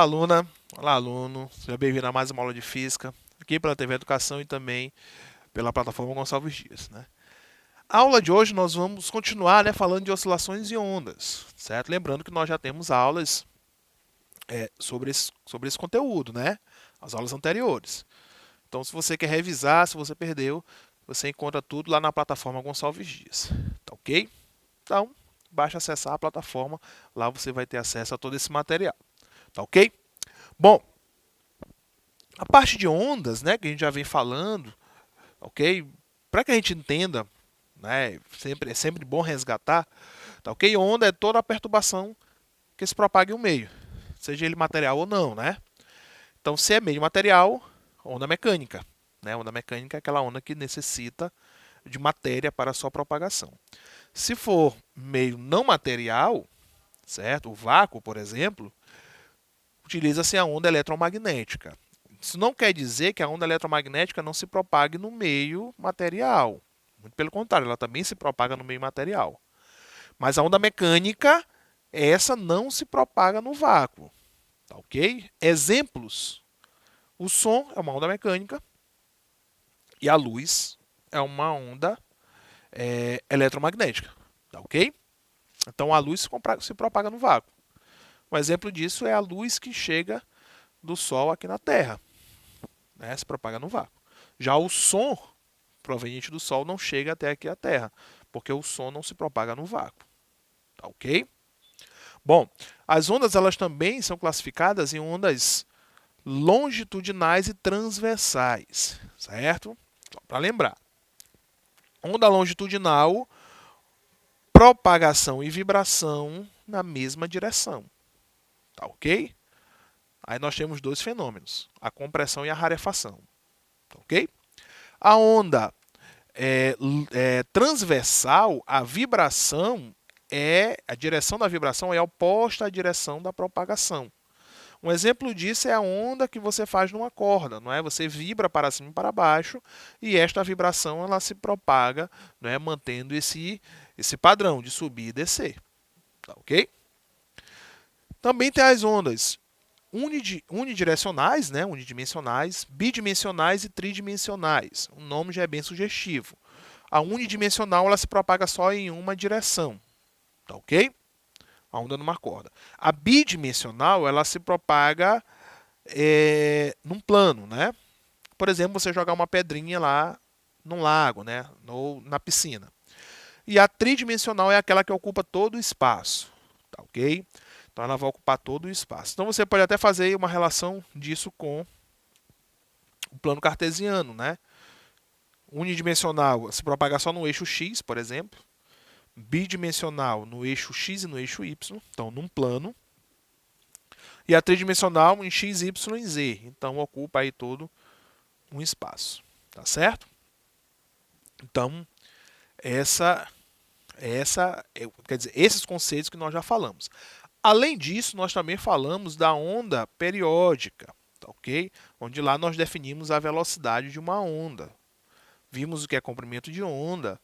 aluna, olá aluno, seja bem-vindo a mais uma aula de Física, aqui pela TV Educação e também pela plataforma Gonçalves Dias, né? A aula de hoje nós vamos continuar, né, falando de oscilações e ondas, certo? Lembrando que nós já temos aulas sobre esse conteúdo, né? As aulas anteriores. Então, se você quer revisar, se você perdeu, você encontra tudo lá na plataforma Gonçalves Dias, tá ok? Então, basta acessar a plataforma, lá você vai ter acesso a todo esse material, tá ok? Bom, a parte de ondas, né, que a gente já vem falando, ok? Para que a gente entenda, né, é sempre bom resgatar, tá ok? Onda é toda a perturbação que se propaga em um meio, seja ele material ou não, né? Então, se é meio material, onda mecânica, né? Onda mecânica é aquela onda que necessita de matéria para a sua propagação. Se for meio não material, certo? O vácuo, por exemplo, utiliza-se a onda eletromagnética. Isso não quer dizer que a onda eletromagnética não se propague no meio material. Muito pelo contrário, ela também se propaga no meio material. Mas a onda mecânica, essa não se propaga no vácuo. Tá ok? Exemplos. O som é uma onda mecânica e a luz é uma onda eletromagnética. Tá ok? Então a luz se propaga no vácuo. Um exemplo disso é a luz que chega do Sol aqui na Terra, né? Se propaga no vácuo. Já o som proveniente do Sol não chega até aqui a Terra, porque o som não se propaga no vácuo. Tá ok? Bom, as ondas elas também são classificadas em ondas longitudinais e transversais, certo? Para lembrar, onda longitudinal, propagação e vibração na mesma direção, tá ok? Aí nós temos dois fenômenos, a compressão e a rarefação, tá ok? A onda transversal, a vibração a direção da vibração é oposta à direção da propagação. Um exemplo disso é a onda que você faz numa corda, não é? Você vibra para cima e para baixo e esta vibração ela se propaga, não é? Mantendo esse padrão de subir e descer, tá ok? Também tem as ondas unidirecionais, né? Unidimensionais, bidimensionais e tridimensionais. O nome já é bem sugestivo. A unidimensional ela se propaga só em uma direção, tá ok? A onda numa corda. A bidimensional ela se propaga num plano, né? Por exemplo, você jogar uma pedrinha lá num lago, né? Ou na piscina. E a tridimensional é aquela que ocupa todo o espaço, tá ok? Então ela vai ocupar todo o espaço. Então você pode até fazer uma relação disso com o plano cartesiano, né? Unidimensional se propaga só no eixo x, por exemplo. Bidimensional no eixo x e no eixo y, então num plano. E a tridimensional em x, y e z, então ocupa aí todo um espaço, tá certo? Então quer dizer, esses conceitos que nós já falamos. Além disso, nós também falamos da onda periódica, tá ok? Onde lá nós definimos a velocidade de uma onda. Vimos o que é comprimento de onda,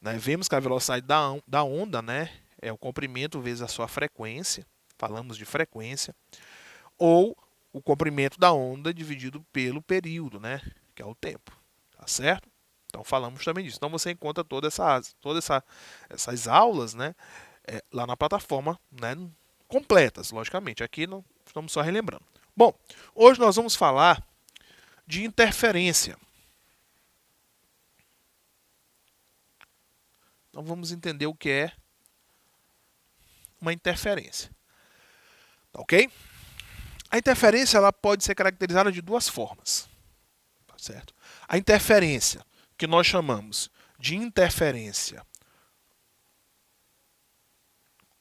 né? Vimos que a velocidade da onda, né, é o comprimento vezes a sua frequência. Falamos de frequência. Ou o comprimento da onda dividido pelo período, né, que é o tempo. Tá certo? Então falamos também disso. Então você encontra todas essas aulas, né, lá na plataforma, né, completas, logicamente. Aqui não estamos só relembrando. Bom, hoje nós vamos falar de interferência. Então vamos entender o que é uma interferência. Tá ok? A interferência ela pode ser caracterizada de duas formas. Tá certo? A interferência, que nós chamamos de interferência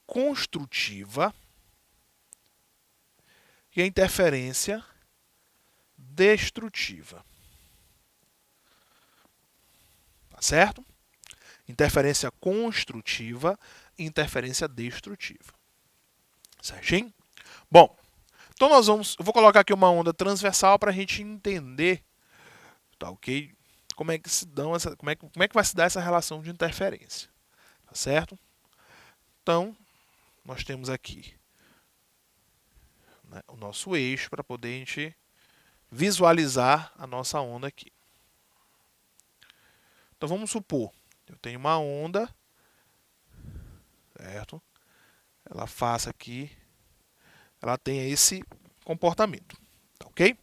construtiva, e a interferência destrutiva. Tá certo? Interferência construtiva e interferência destrutiva. Certinho? Bom, então eu vou colocar aqui uma onda transversal para a gente entender, tá ok? Como é que como é que vai se dar essa relação de interferência, tá certo? Então, nós temos aqui né, o nosso eixo para poder a gente visualizar a nossa onda aqui. Então vamos supor, eu tenho uma onda, certo? Ela faça aqui, ela tenha esse comportamento, tá ok?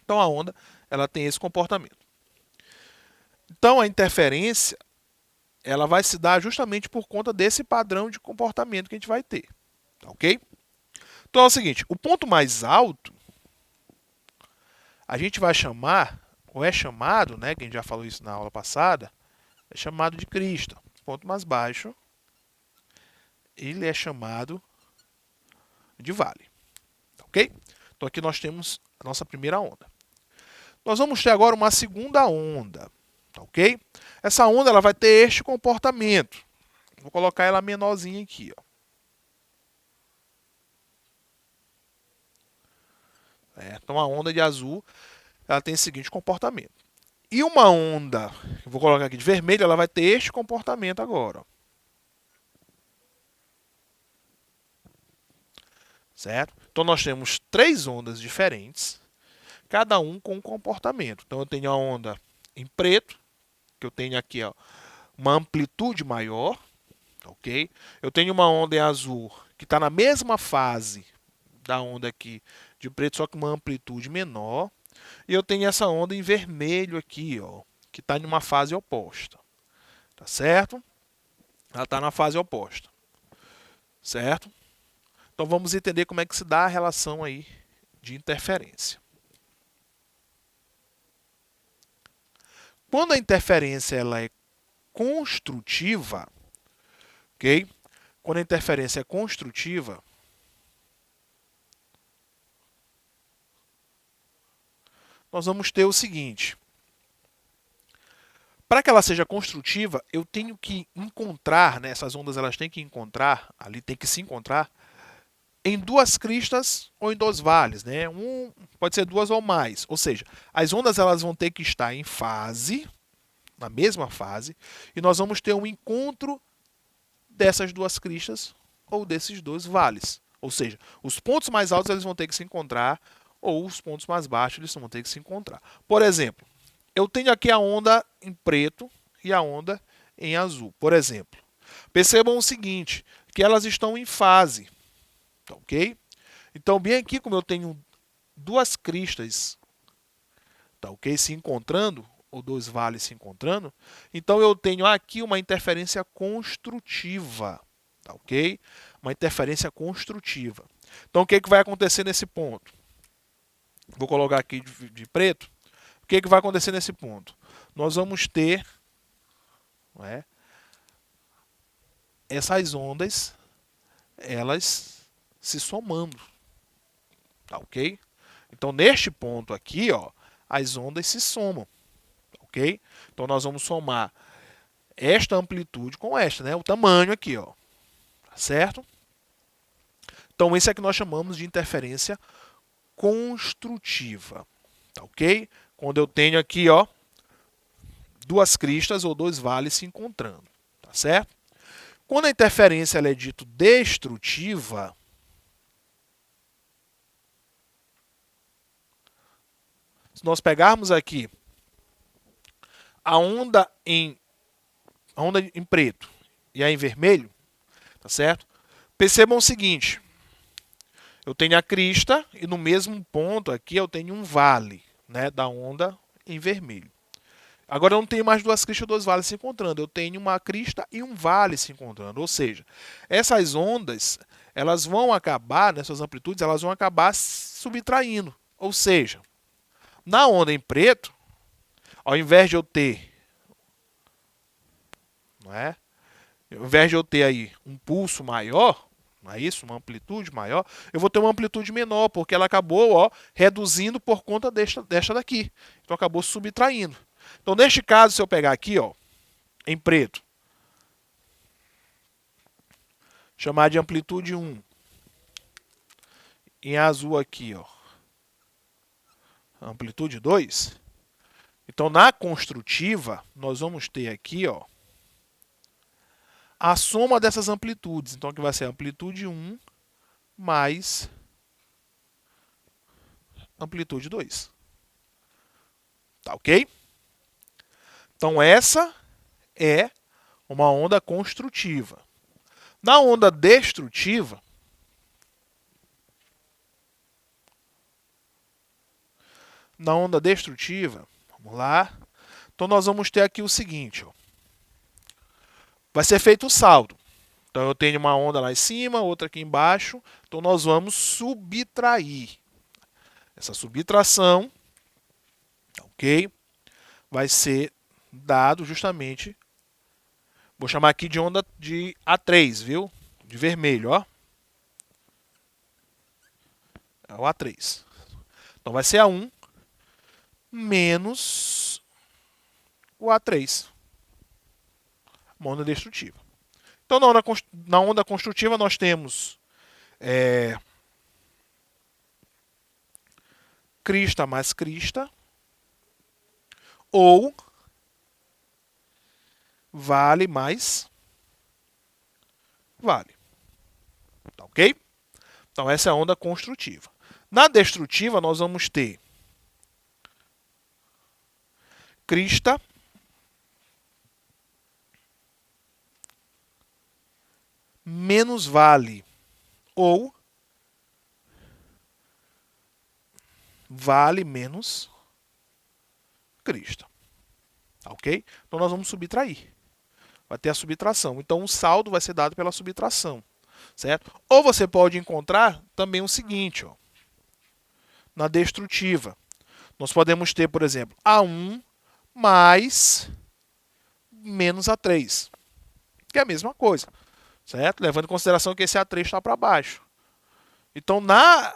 Então a onda, ela tem esse comportamento. Então a interferência, ela vai se dar justamente por conta desse padrão de comportamento que a gente vai ter, tá ok? Então é o seguinte, o ponto mais alto, a gente vai chamar, ou é chamado, né, que a gente já falou isso na aula passada, é chamado de crista. O ponto mais baixo, ele é chamado de vale, tá ok? Então aqui nós temos a nossa primeira onda. Nós vamos ter agora uma segunda onda, tá ok? Essa onda ela vai ter este comportamento. Vou colocar ela menorzinha aqui, ó. Então a onda de azul, ela tem o seguinte comportamento. E uma onda, eu vou colocar aqui de vermelho, ela vai ter este comportamento agora, ó. Certo? Então nós temos três ondas diferentes, cada um com um comportamento. Então eu tenho a onda em preto, que eu tenho aqui, ó, uma amplitude maior, ok? Eu tenho uma onda em azul que está na mesma fase da onda aqui de preto, só que uma amplitude menor. E eu tenho essa onda em vermelho aqui, ó, que está em uma fase oposta, tá certo? Ela está na fase oposta, certo? Então vamos entender como é que se dá a relação aí de interferência. Quando a interferência ela é construtiva, ok? Quando a interferência é construtiva, nós vamos ter o seguinte. Para que ela seja construtiva, eu tenho que encontrar, né, essas ondas elas têm que encontrar, ali tem que se encontrar, em duas cristas ou em dois vales, né? Pode ser duas ou mais. Ou seja, as ondas elas vão ter que estar em fase, na mesma fase, e nós vamos ter um encontro dessas duas cristas ou desses dois vales. Ou seja, os pontos mais altos eles vão ter que se encontrar ou os pontos mais baixos eles vão ter que se encontrar. Por exemplo, eu tenho aqui a onda em preto e a onda em azul, por exemplo. Percebam o seguinte, que elas estão em fase, tá ok? Então, bem aqui, como eu tenho duas cristas, tá ok? Se encontrando, ou dois vales se encontrando, então eu tenho aqui uma interferência construtiva, tá ok? Uma interferência construtiva. Então, o que, que vai acontecer nesse ponto? Vou colocar aqui de preto. O que, que vai acontecer nesse ponto? Nós vamos ter, não é, essas ondas, elas se somando, tá ok? Então, neste ponto aqui, ó, as ondas se somam, tá ok? Então, nós vamos somar esta amplitude com esta, né? O tamanho aqui, ó, tá certo? Então, esse é que nós chamamos de interferência construtiva, tá ok? Quando eu tenho aqui, ó, duas cristas ou dois vales se encontrando, tá certo? Quando a interferência ela é dito destrutiva, se nós pegarmos aqui a onda em preto e a em vermelho, tá certo? Percebam o seguinte, eu tenho a crista e no mesmo ponto aqui eu tenho um vale, né, da onda em vermelho. Agora eu não tenho mais duas cristas e dois vales se encontrando, eu tenho uma crista e um vale se encontrando. Ou seja, essas ondas, elas vão acabar, nessas amplitudes, elas vão acabar subtraindo. Ou seja, na onda em preto, ao invés de eu ter, não é? Ao invés de eu ter aí um pulso maior, não é isso? Uma amplitude maior, eu vou ter uma amplitude menor, porque ela acabou, ó, reduzindo por conta desta daqui. Então acabou subtraindo. Então, neste caso, se eu pegar aqui, ó, em preto, chamar de amplitude 1, em azul aqui, ó, amplitude 2, então na construtiva, nós vamos ter aqui, ó, a soma dessas amplitudes. Então, aqui vai ser amplitude 1 mais amplitude 2. Tá ok? Então essa é uma onda construtiva. Na onda destrutiva, vamos lá. Então nós vamos ter aqui o seguinte, ó. Vai ser feito o saldo. Então eu tenho uma onda lá em cima, outra aqui embaixo. Então nós vamos subtrair. Essa subtração, ok? Vai ser dado justamente, vou chamar aqui de onda de A3, viu? De vermelho, ó. É o A3. Então vai ser A1 menos o A3. Uma onda destrutiva. Então na onda construtiva nós temos crista mais crista ou vale mais vale. Tá ok? Então essa é a onda construtiva. Na destrutiva nós vamos ter crista menos vale ou vale menos crista. Ok? Então nós vamos subtrair. Vai ter a subtração. Então o saldo vai ser dado pela subtração. Certo? Ou você pode encontrar também o seguinte, ó, na destrutiva. Nós podemos ter, por exemplo, A1 mais menos A3. Que é a mesma coisa. Certo? Levando em consideração que esse A3 está para baixo. Então, na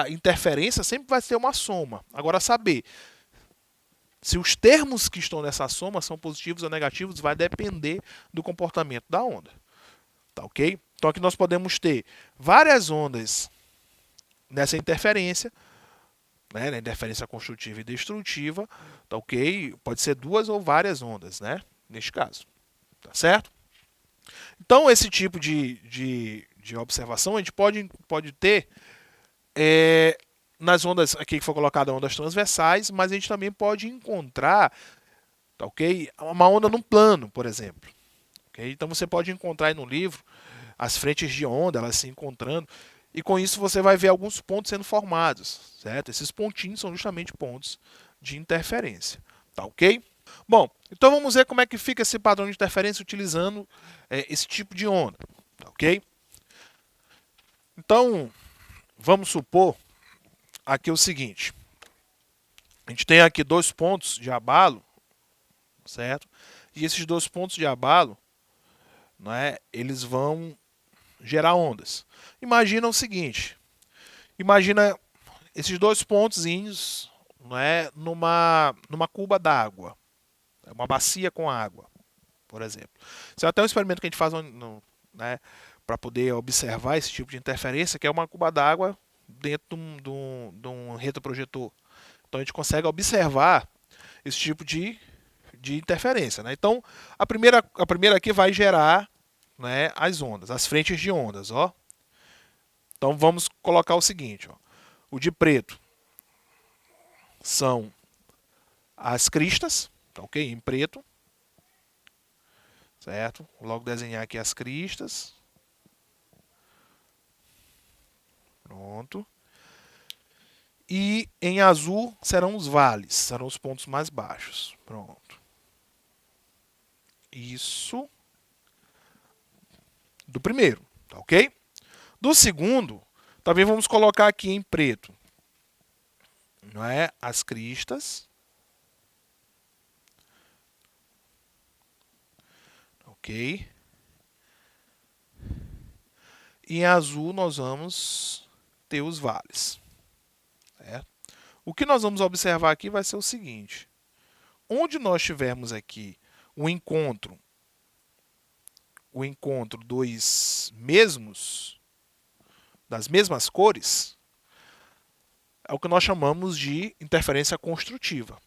interferência, sempre vai ter uma soma. Agora, saber se os termos que estão nessa soma são positivos ou negativos vai depender do comportamento da onda. Tá ok? Então, aqui nós podemos ter várias ondas nessa interferência, né? Na interferência construtiva e destrutiva. Tá ok? Pode ser duas ou várias ondas, né? Neste caso. Tá certo? Então, esse tipo de observação a gente pode ter nas ondas, aqui que foi colocada ondas transversais, mas a gente também pode encontrar, tá ok? Uma onda num plano, por exemplo. Okay? Então você pode encontrar aí no livro as frentes de onda, elas se encontrando, e com isso você vai ver alguns pontos sendo formados, certo? Esses pontinhos são justamente pontos de interferência, tá ok? Bom, então vamos ver como é que fica esse padrão de interferência utilizando esse tipo de onda, tá ok? Então, vamos supor aqui o seguinte. A gente tem aqui dois pontos de abalo, certo? E esses dois pontos de abalo, né, eles vão gerar ondas. Imagina o seguinte. Imagina esses dois pontozinhos, né, numa cuba d'água. Uma bacia com água, por exemplo. Isso é até um experimento que a gente faz né, para poder observar esse tipo de interferência, que é uma cuba d'água dentro de um retroprojetor. Então a gente consegue observar esse tipo de interferência. Né? Então a primeira aqui vai gerar, né, as ondas, as frentes de ondas. Ó. Então vamos colocar o seguinte. Ó. O de preto são as cristas, tá ok? Em preto. Certo? Vou logo desenhar aqui as cristas. Pronto. E em azul serão os vales, serão os pontos mais baixos. Pronto. Isso. Do primeiro, tá ok? Do segundo, também vamos colocar aqui em preto. Não é? As cristas. Ok. E em azul nós vamos ter os vales. Certo? O que nós vamos observar aqui vai ser o seguinte. Onde nós tivermos aqui o encontro das mesmas cores, é o que nós chamamos de interferência construtiva.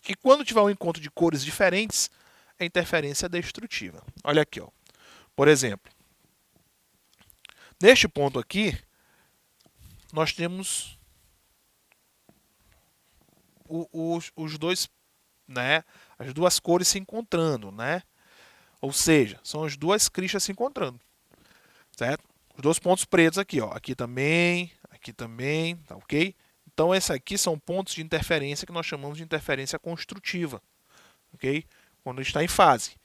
E quando tiver um encontro de cores diferentes, é interferência destrutiva. Olha aqui, ó. Por exemplo, neste ponto aqui, nós temos os dois, né, as duas cores se encontrando, né? Ou seja, são as duas cristas se encontrando, certo? Os dois pontos pretos aqui, ó, aqui também, tá ok? Então, esses aqui são pontos de interferência que nós chamamos de interferência construtiva, ok? Quando está em fase,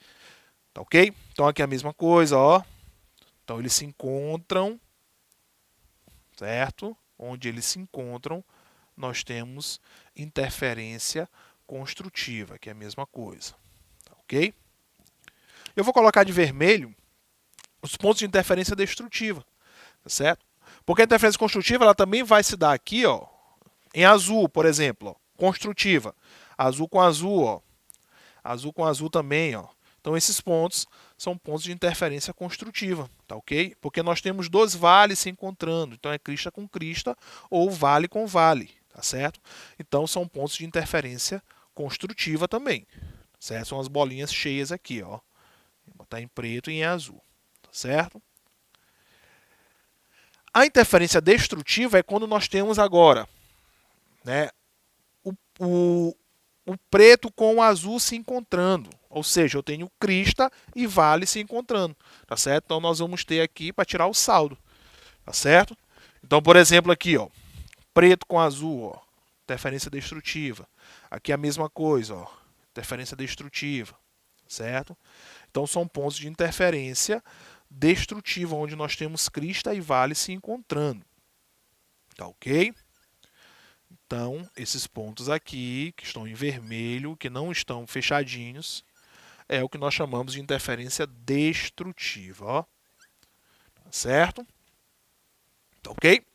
tá ok? Então, aqui é a mesma coisa, ó. Então, eles se encontram, certo? Onde eles se encontram, nós temos interferência construtiva, que é a mesma coisa, tá ok? Eu vou colocar de vermelho os pontos de interferência destrutiva, tá certo? Porque a interferência construtiva ela também vai se dar aqui, ó, em azul, por exemplo, ó, construtiva. Azul com azul, ó. Azul com azul também, ó. Então esses pontos são pontos de interferência construtiva, tá ok? Porque nós temos dois vales se encontrando, então é crista com crista ou vale com vale, tá certo? Então são pontos de interferência construtiva também, certo? São as bolinhas cheias aqui, ó. Vou botar em preto e em azul, tá certo? A interferência destrutiva é quando nós temos agora, né, o preto com o azul se encontrando. Ou seja, eu tenho crista e vale se encontrando, tá certo? Então nós vamos ter aqui para tirar o saldo, tá certo? Então, por exemplo, aqui, ó, preto com azul, ó, interferência destrutiva. Aqui a mesma coisa, ó, interferência destrutiva, certo? Então são pontos de interferência destrutiva onde nós temos crista e vale se encontrando, tá ok? Então, esses pontos aqui, que estão em vermelho, que não estão fechadinhos, é o que nós chamamos de interferência destrutiva. Ó. Certo? Tá ok?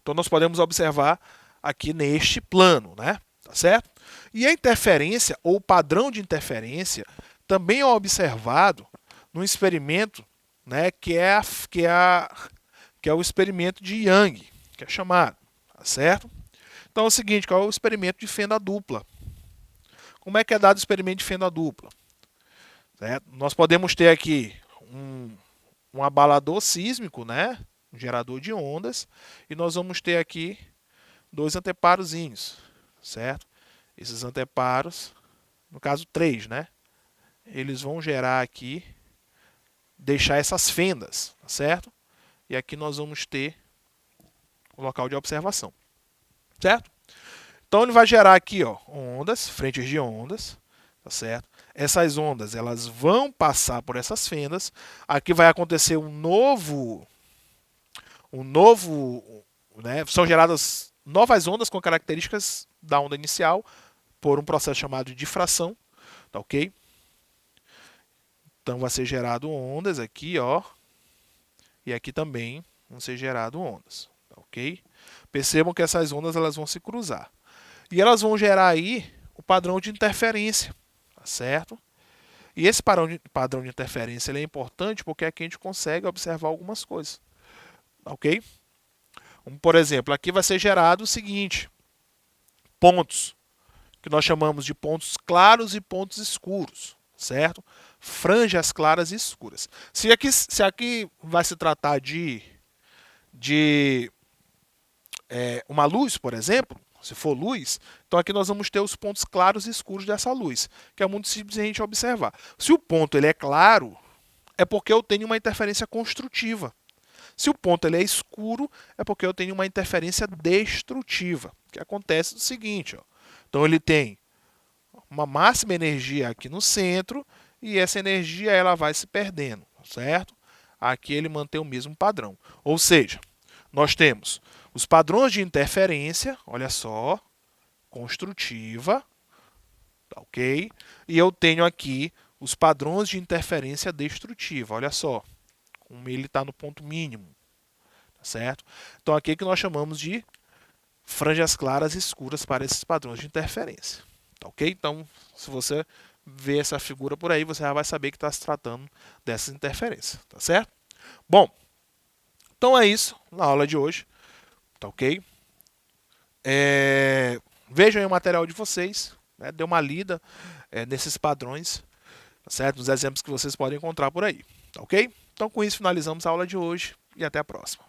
Então, nós podemos observar aqui neste plano, né? Tá certo? E a interferência, ou padrão de interferência, também é observado no experimento, né, que é o experimento de Young, que é chamado, tá certo? Então é o seguinte, qual é o experimento de fenda dupla? Como é que é dado o experimento de fenda dupla? Certo? Nós podemos ter aqui um abalador sísmico, né? Um gerador de ondas, e nós vamos ter aqui dois anteparozinhos, certo? Esses anteparos, no caso 3, né? Eles vão gerar aqui, deixar essas fendas, certo? E aqui nós vamos ter o local de observação. Certo? Então ele vai gerar aqui, ó, ondas, frentes de ondas, tá certo? Essas ondas, elas vão passar por essas fendas. Aqui vai acontecer um novo, né, são geradas novas ondas com características da onda inicial por um processo chamado de difração, tá ok? Então vai ser gerado ondas aqui, ó, e aqui também vão ser gerado ondas, tá ok? Percebam que essas ondas elas vão se cruzar. E elas vão gerar aí o padrão de interferência, tá certo? E esse padrão de interferência ele é importante porque aqui a gente consegue observar algumas coisas, tá ok? Como, por exemplo, aqui vai ser gerado o seguinte, pontos, que nós chamamos de pontos claros e pontos escuros, certo? Franjas claras e escuras. Se aqui vai se tratar de uma luz, por exemplo, se for luz, então aqui nós vamos ter os pontos claros e escuros dessa luz, que é muito simples a gente observar. Se o ponto ele é claro, é porque eu tenho uma interferência construtiva. Se o ponto ele é escuro, é porque eu tenho uma interferência destrutiva, que acontece o seguinte, ó. Então ele tem uma máxima energia aqui no centro e essa energia ela vai se perdendo, certo? Aqui ele mantém o mesmo padrão. Ou seja, nós temos os padrões de interferência, olha só, construtiva, tá ok? E eu tenho aqui os padrões de interferência destrutiva, olha só, como ele está no ponto mínimo, tá certo? Então aqui é que nós chamamos de franjas claras e escuras para esses padrões de interferência, tá ok? Então, se você ver essa figura por aí, você já vai saber que está se tratando dessas interferências, tá certo? Bom, então é isso na aula de hoje. Tá ok? Vejam aí o material de vocês, né? Dê uma lida nesses padrões, tá certo? Nos exemplos que vocês podem encontrar por aí, tá ok? Então com isso finalizamos a aula de hoje e até a próxima.